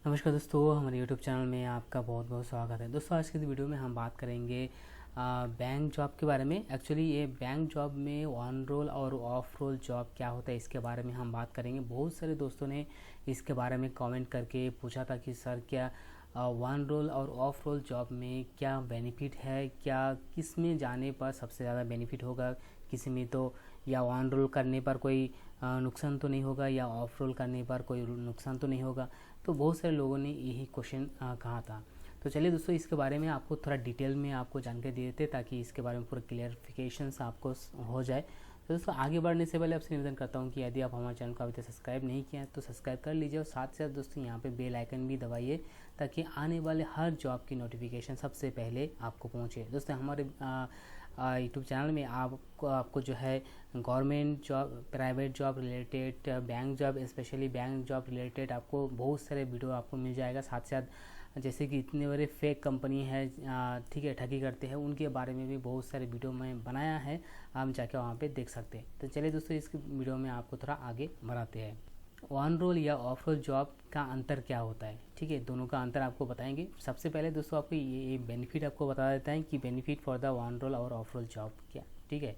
नमस्कार दोस्तों, हमारे YouTube चैनल में आपका बहुत बहुत स्वागत है। दोस्तों, आज की इस वीडियो में हम बात करेंगे बैंक जॉब के बारे में। एक्चुअली ये बैंक जॉब में ऑन रोल और ऑफ रोल जॉब क्या होता है, इसके बारे में हम बात करेंगे। बहुत सारे दोस्तों ने इसके बारे में कमेंट करके पूछा था कि सर क्या ऑन रोल और ऑफ रोल जॉब में क्या बेनिफिट है, क्या किस में जाने पर सबसे ज़्यादा बेनिफिट होगा, किसी में तो या ऑन रोल करने पर कोई नुकसान तो नहीं होगा या ऑफ रोल करने पर कोई नुकसान तो नहीं होगा। तो बहुत सारे लोगों ने यही क्वेश्चन कहा था। तो चलिए दोस्तों, इसके बारे में आपको थोड़ा डिटेल में आपको जानकारी दे देते ताकि इसके बारे में पूरा क्लियरिफिकेशन आपको हो जाए। तो दोस्तों, आगे बढ़ने से पहले आपसे निवेदन करता हूँ कि यदि आप हमारे चैनल को अभी तक सब्सक्राइब नहीं किया है तो सब्सक्राइब कर लीजिए और साथ ही साथ दोस्तों यहाँ पे बेल आइकन भी दबाइए ताकि आने वाले हर जॉब की नोटिफिकेशन सबसे पहले आपको पहुँचे। दोस्तों, हमारे यूट्यूब चैनल में आपको जो है government job, private job related, bank job, specially bank job related आपको बहुत सारे वीडियो आपको मिल जाएगा। साथ साथ जैसे कि इतने बड़े फेक कंपनी है, ठीक है, ठगी करते हैं, उनके बारे में भी बहुत सारे वीडियो मैं बनाया है, आप जाके वहाँ पे देख सकते हैं। तो चलिए दोस्तों, इस वीडियो में आपको थोड़ा आगे बढ़ाते हैं। ऑन रोल या ऑफ रोल जॉब का अंतर क्या होता है, ठीक है, दोनों का अंतर आपको बताएंगे। सबसे पहले दोस्तों आपको ये बेनिफिट आपको बता देता है कि benefit for the on roll और ऑफ रोल जॉब क्या, ठीक है।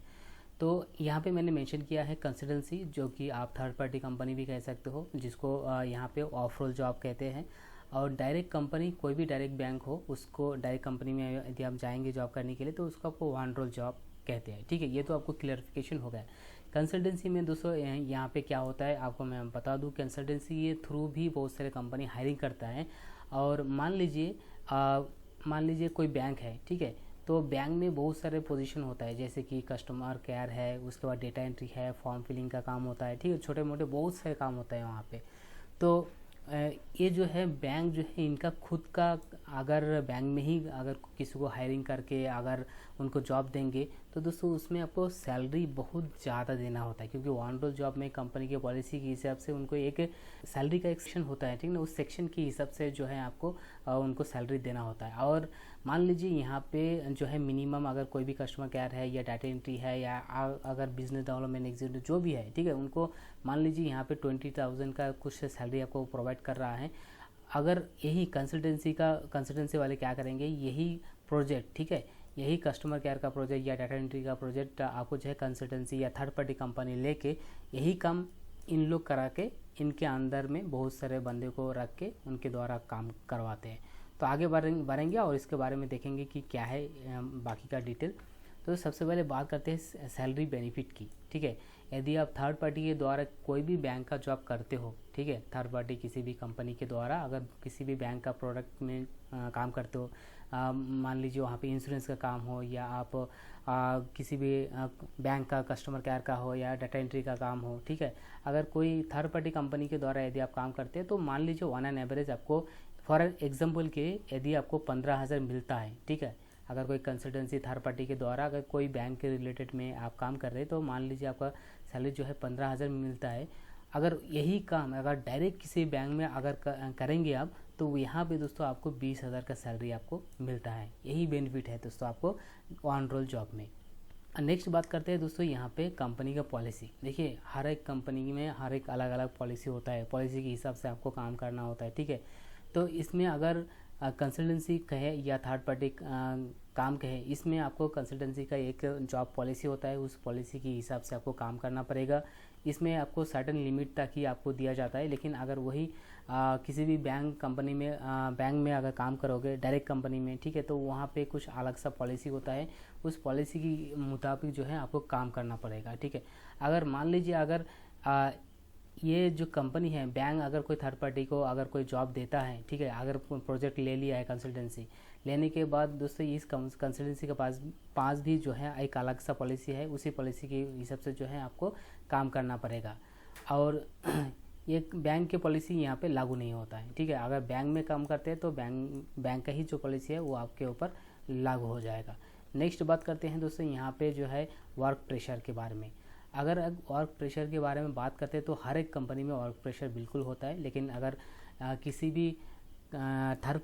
तो यहाँ पे मैंने मेंशन किया है कंसल्टेंसी, जो कि आप थर्ड पार्टी कंपनी भी कह सकते हो, जिसको यहाँ पे ऑफ रोल जॉब कहते हैं। और डायरेक्ट कंपनी, कोई भी डायरेक्ट बैंक हो, उसको डायरेक्ट कंपनी में यदि आप जाएंगे जॉब करने के लिए तो उसको आपको ऑन रोल जॉब कहते हैं, ठीक है। ये तो आपको क्लियरिफिकेशन हो गया। कंसल्टेंसी में दोस्तों यहाँ पे क्या होता है आपको मैं बता दूँ। कंसल्टेंसी ये थ्रू भी बहुत सारे कंपनी हायरिंग करता है। और मान लीजिए कोई बैंक है, ठीक है, तो बैंक में बहुत सारे पोजीशन होता है, जैसे कि कस्टमर केयर है, उसके बाद डेटा एंट्री है, फॉर्म फिलिंग का काम होता है, ठीक है, छोटे मोटे बहुत सारे काम होता है वहाँ पे। तो ये जो है बैंक जो है इनका खुद का, अगर बैंक में ही अगर किसी को हायरिंग करके अगर उनको जॉब देंगे तो दोस्तों उसमें आपको सैलरी बहुत ज़्यादा देना होता है, क्योंकि ऑन रोल जॉब में कंपनी की पॉलिसी के हिसाब से उनको एक सैलरी का एक सेक्शन होता है, ठीक ना, उस सेक्शन के हिसाब से जो है आपको उनको सैलरी देना होता है। और मान लीजिए यहाँ पे जो है मिनिमम अगर कोई भी कस्टमर केयर है या डाटा एंट्री है या अगर बिजनेस डेवलपमेंट एग्जीक्यूटिव जो भी है, ठीक है, उनको मान लीजिए यहाँ पे 20,000 का कुछ सैलरी आपको प्रोवाइड कर रहा है। अगर यही कंसल्टेंसी वाले क्या करेंगे, यही प्रोजेक्ट, ठीक है, यही कस्टमर केयर का प्रोजेक्ट या डाटा एंट्री का प्रोजेक्ट आपको जो है कंसल्टेंसी या थर्ड पार्टी कंपनी लेके यही काम इन लोग करा के इनके अंदर में बहुत सारे बंदे को रख के उनके द्वारा काम करवाते हैं। तो आगे बढ़ेंगे और इसके बारे में देखेंगे कि क्या है बाकी का डिटेल। तो सबसे पहले बात करते हैं सैलरी बेनिफिट की, ठीक है। यदि आप थर्ड पार्टी के द्वारा कोई भी बैंक का जॉब करते हो, ठीक है, थर्ड पार्टी किसी भी कंपनी के द्वारा अगर किसी भी बैंक का प्रोडक्ट में काम करते हो, मान लीजिए वहाँ पे इंश्योरेंस का काम हो या आप किसी भी बैंक का कस्टमर केयर का हो या डाटा एंट्री का काम हो, ठीक है, अगर कोई थर्ड पार्टी कंपनी के द्वारा यदि आप काम करते हैं तो मान लीजिए ऑन एन एवरेज आपको, फॉर एग्जाम्पल के, यदि आपको 15,000 मिलता है, ठीक है, अगर कोई कंसल्टेंसी थर्ड पार्टी के द्वारा अगर कोई बैंक के रिलेटेड में आप काम कर रहे हैं तो मान लीजिए आपका सैलरी जो है 15,000 मिलता है। अगर यही काम अगर डायरेक्ट किसी बैंक में अगर करेंगे आप तो यहाँ पे दोस्तों आपको 20,000 का सैलरी आपको मिलता है। यही बेनिफिट है दोस्तों आपको ऑन रोल जॉब में। नेक्स्ट बात करते हैं दोस्तों यहाँ पे कंपनी का पॉलिसी। देखिए, हर एक कंपनी में हर एक अलग अलग पॉलिसी होता है, पॉलिसी के हिसाब से आपको काम करना होता है, ठीक है। तो इसमें अगर कंसल्टेंसी कहे या थर्ड पार्टी काम कहे, इसमें आपको कंसल्टेंसी का एक जॉब पॉलिसी होता है, उस पॉलिसी के हिसाब से आपको काम करना पड़ेगा। इसमें आपको सर्टेन लिमिट तक ही आपको दिया जाता है। लेकिन अगर वही किसी भी बैंक कंपनी में बैंक में अगर काम करोगे डायरेक्ट कंपनी में, ठीक है, तो वहाँ पे कुछ अलग सा पॉलिसी होता है, उस पॉलिसी के मुताबिक जो है आपको काम करना पड़ेगा, ठीक है। अगर मान लीजिए अगर ये जो कंपनी है, बैंक अगर कोई थर्ड पार्टी को अगर कोई जॉब देता है, ठीक है, अगर प्रोजेक्ट ले लिया है कंसल्टेंसी लेने के बाद दोस्तों इस कंसल्टेंसी के पास भी जो है एक अलग सा पॉलिसी है, उसी पॉलिसी के हिसाब से जो है आपको काम करना पड़ेगा। और ये बैंक की पॉलिसी यहाँ पे लागू नहीं होता है, ठीक है। अगर बैंक में काम करते हैं तो बैंक का ही जो पॉलिसी है वो आपके ऊपर लागू हो जाएगा। नेक्स्ट बात करते हैं दोस्तों यहाँ पे जो है वर्क प्रेशर के बारे में। अगर वर्क प्रेशर के बारे में बात करते हैं तो हर एक कंपनी में वर्क प्रेशर बिल्कुल होता है। लेकिन अगर किसी भी थर्ड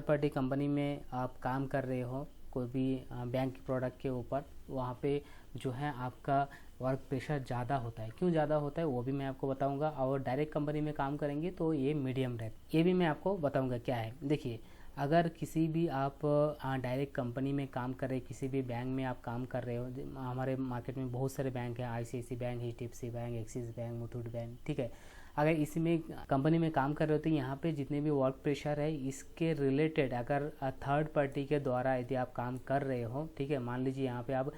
पार्टी कंपनी में आप काम कर रहे हो कोई भी बैंक प्रोडक्ट के ऊपर, वहाँ पे जो है आपका वर्क प्रेशर ज़्यादा होता है। क्यों ज़्यादा होता है वो भी मैं आपको बताऊंगा। और डायरेक्ट कंपनी में काम करेंगे तो ये मीडियम रहता है, ये भी मैं आपको बताऊंगा क्या है। देखिए, अगर किसी भी आप डायरेक्ट कंपनी में काम कर रहे, किसी भी बैंक में आप काम कर रहे हो, हमारे मार्केट में बहुत सारे बैंक हैं, ICICI bank, HDFC bank, axis bank, Muthoot bank, ठीक है। अगर इसमें कंपनी में काम कर रहे हो तो यहाँ पे जितने भी वर्क प्रेशर है इसके रिलेटेड अगर थर्ड पार्टी के द्वारा यदि आप काम कर रहे हो, ठीक है, मान लीजिए यहाँ पे आप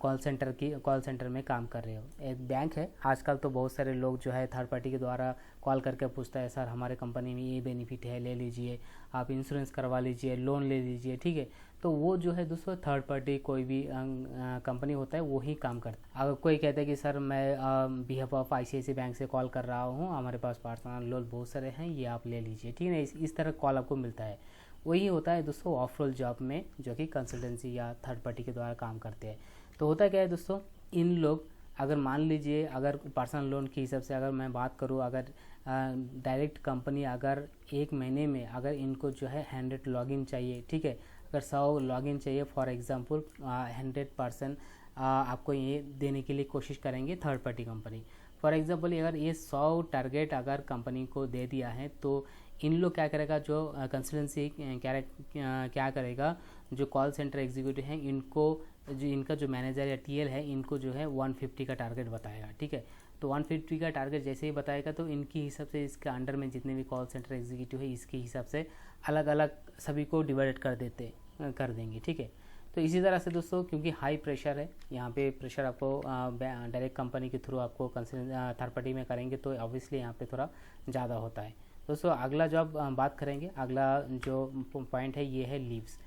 कॉल सेंटर में काम कर रहे हो, एक बैंक है। आजकल तो बहुत सारे लोग जो है थर्ड पार्टी के द्वारा कॉल करके पूछता है, सर हमारे कंपनी में ये बेनिफिट है, ले लीजिए, आप इंश्योरेंस करवा लीजिए, लोन ले लीजिए, ठीक है। तो वो जो है दोस्तों थर्ड पार्टी कोई भी कंपनी होता है वो ही काम करता है। अगर कोई कहता है कि सर मैं बिहाफ ऑफ ICICI बैंक से कॉल कर रहा हूँ, हमारे पास पर्सनल लोन बहुत सारे हैं, ये आप ले लीजिए, ठीक है ना, इस तरह कॉल आपको मिलता है। वही होता है दोस्तों ऑफ रोल जॉब में, जो कि कंसल्टेंसी या थर्ड पार्टी के द्वारा काम करते हैं। तो होता क्या है दोस्तों, इन लोग अगर मान लीजिए अगर पर्सनल लोन के हिसाब से अगर मैं बात करूँ, अगर डायरेक्ट कंपनी अगर एक महीने में अगर इनको जो है 100 लॉगिन चाहिए, ठीक है, अगर 100 लॉगिन चाहिए फॉर एग्जांपल, 100% आपको ये देने के लिए कोशिश करेंगे third party company. For example अगर ये 100 टारगेट अगर कंपनी को दे दिया है तो इन लोग क्या करेगा, जो कंसल्टेंसी क्या करेगा, जो कॉल सेंटर एग्जीक्यूटिव हैं इनको, जो इनका जो मैनेजर या TL है, इनको जो है 150 का टारगेट बताएगा, ठीक है। तो 150 का टारगेट जैसे ही बताएगा तो इनकी हिसाब से इसके अंडर में जितने भी कॉल सेंटर एग्जीक्यूटिव है इसके हिसाब से अलग अलग सभी को डिवाइड कर देंगे, ठीक है। तो इसी तरह से दोस्तों, क्योंकि हाई प्रेशर है यहाँ पे, प्रेशर आपको डायरेक्ट कंपनी के थ्रू आपको थर्ड पार्टी में करेंगे तो ऑब्वियसली यहाँ पे थोड़ा ज़्यादा होता है। दोस्तों अगला जॉब बात करेंगे, अगला जो पॉइंट है ये है लीव्स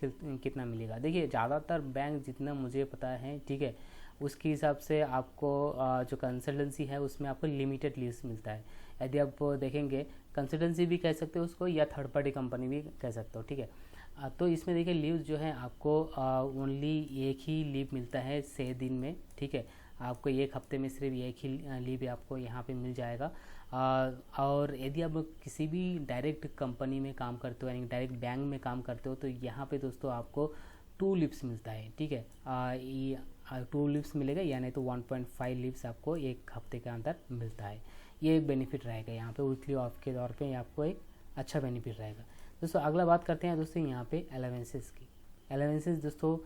कितना मिलेगा। देखिए ज़्यादातर बैंक जितना मुझे पता है, ठीक है, उसके हिसाब से आपको जो कंसल्टेंसी है उसमें आपको लिमिटेड लीव्स मिलता है। यदि आप देखेंगे, कंसल्टेंसी भी कह सकते हो उसको या थर्ड पार्टी कंपनी भी कह सकते हो, ठीक है। तो इसमें देखिए लीव्स जो है आपको ओनली एक ही लीव मिलता है 6 दिन में, ठीक है। आपको एक हफ्ते में सिर्फ एक ही लीव आपको यहाँ पे मिल जाएगा। और यदि आप किसी भी डायरेक्ट कंपनी में काम करते हो, यानी डायरेक्ट बैंक में काम करते हो, तो यहाँ पे दोस्तों आपको 2 लीव्स मिलता है, ठीक है। 2 लीव्स मिलेगा, या नहीं तो 1.5 लीव्स आपको एक हफ्ते के अंदर मिलता है। ये एक बेनिफिट रहेगा यहाँ पे, वीकली ऑफ के तौर पे आपको एक अच्छा बेनिफिट रहेगा। दोस्तों अगला बात करते हैं दोस्तों यहाँ पे अलावेंसेस की। अलावेंसेस दोस्तों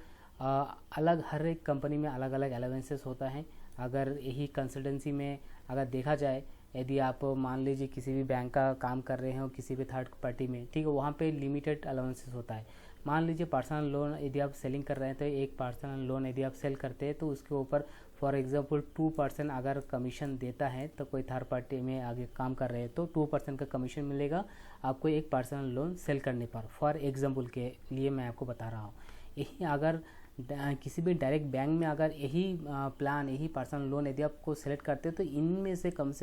अलग, हर एक कंपनी में अलग अलग अलावेंसेस होता है। अगर यही कंसल्टेंसी में अगर देखा जाए, यदि आप मान लीजिए किसी भी बैंक का काम कर रहे हो किसी भी थर्ड पार्टी में, ठीक है, वहाँ पे लिमिटेड अलाउंसेस होता है। मान लीजिए पर्सनल लोन यदि आप सेलिंग कर रहे हैं तो एक पर्सनल लोन यदि आप सेल करते हैं तो उसके ऊपर फॉर एग्जांपल 2% अगर कमीशन देता है, तो कोई थर्ड पार्टी में आगे काम कर रहे हैं तो 2% का कमीशन मिलेगा आपको एक पर्सनल लोन सेल करने पर। फॉर एग्जांपल के लिए मैं आपको बता रहा हूँ। यही अगर किसी भी डायरेक्ट बैंक में अगर यही प्लान, यही पर्सनल लोन यदि आपको सेलेक्ट करते हो तो इनमें से कम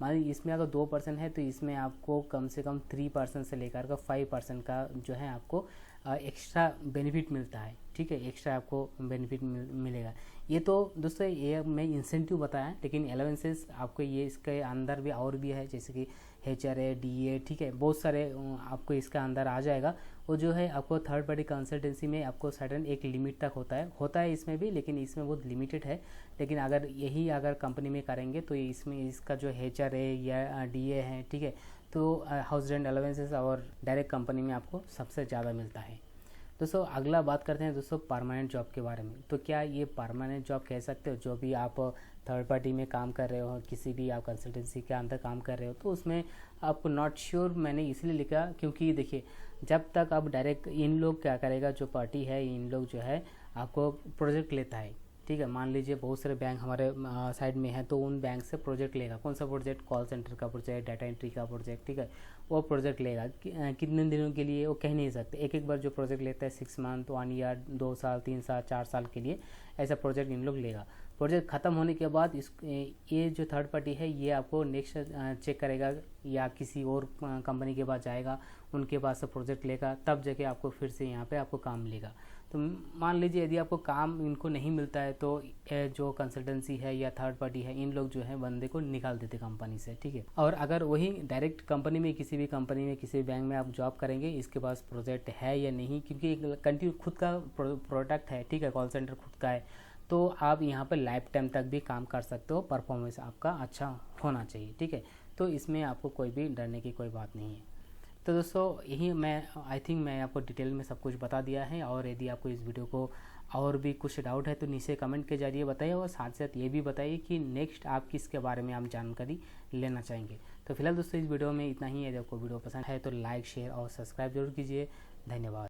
मान लीजिए इसमें अगर 2% है तो इसमें आपको कम से कम 3% से लेकर का 5% का जो है आपको एक्स्ट्रा बेनिफिट मिलता है, ठीक है, एक्स्ट्रा आपको बेनिफिट मिलेगा। ये तो दोस्तों ये मैं इंसेंटिव बताया, लेकिन अलावेंसेस आपको ये इसके अंदर भी और भी है, जैसे कि HRA, DA, ठीक है, बहुत सारे आपको इसका अंदर आ जाएगा। वो जो है आपको थर्ड पार्टी कंसल्टेंसी में आपको सडन एक लिमिट तक होता है इसमें भी, लेकिन इसमें बहुत लिमिटेड है। लेकिन अगर यही अगर कंपनी में करेंगे तो इसमें इसका जो HRA या DA है, ठीक है, तो हाउस रेंट अलावेंसेस और डायरेक्ट कंपनी में आपको सबसे ज़्यादा मिलता है। दोस्तों अगला बात करते हैं दोस्तों परमानेंट जॉब के बारे में। तो क्या ये परमानेंट जॉब कह सकते हो, जो भी आप थर्ड पार्टी में काम कर रहे हो, किसी भी आप कंसल्टेंसी के अंदर काम कर रहे हो, तो उसमें आपको नॉट श्योर मैंने इसलिए लिखा क्योंकि देखिए जब तक आप डायरेक्ट, इन लोग क्या करेगा, जो पार्टी है इन लोग जो है आपको प्रोजेक्ट लेता है, ठीक है। मान लीजिए बहुत सारे बैंक हमारे साइड में है तो उन बैंक से प्रोजेक्ट लेगा। कौन सा प्रोजेक्ट? कॉल सेंटर का प्रोजेक्ट, डाटा एंट्री का प्रोजेक्ट, ठीक है, वो प्रोजेक्ट लेगा। कितने दिनों के लिए वो कह नहीं सकते। एक बार जो प्रोजेक्ट लेता है 6 मंथ, 1 ईयर, 2 साल, 3 साल, 4 साल के लिए ऐसा प्रोजेक्ट इन लोग लेगा। प्रोजेक्ट ख़त्म होने के बाद ये जो थर्ड पार्टी है ये आपको नेक्स्ट चेक करेगा या किसी और कंपनी के पास जाएगा, उनके पास से प्रोजेक्ट लेगा, तब जाके आपको फिर से यहाँ पे आपको काम मिलेगा। तो मान लीजिए यदि आपको काम इनको नहीं मिलता है तो जो कंसल्टेंसी है या थर्ड पार्टी है इन लोग जो है बंदे को निकाल देते कंपनी से, ठीक है। और अगर वही डायरेक्ट कंपनी में, किसी भी कंपनी में, किसी भी बैंक में आप जॉब करेंगे, इसके पास प्रोजेक्ट है या नहीं, क्योंकि कंटिन्यू खुद का प्रोडक्ट है, ठीक है, कॉल सेंटर खुद का है, तो आप यहाँ पर लाइफ टाइम तक भी काम कर सकते हो, परफॉर्मेंस आपका अच्छा होना चाहिए, ठीक है। तो इसमें आपको कोई भी डरने की कोई बात नहीं है। तो दोस्तों यही मैं आई थिंक मैं आपको डिटेल में सब कुछ बता दिया है, और यदि आपको इस वीडियो को और भी कुछ डाउट है तो नीचे कमेंट के जरिए बताइए, और साथ साथ ये भी बताइए कि नेक्स्ट आप किसके बारे में आप जानकारी लेना चाहेंगे। तो फिलहाल दोस्तों इस वीडियो में इतना ही है। यदि आपको वीडियो पसंद है तो लाइक, शेयर और सब्सक्राइब जरूर कीजिए। धन्यवाद।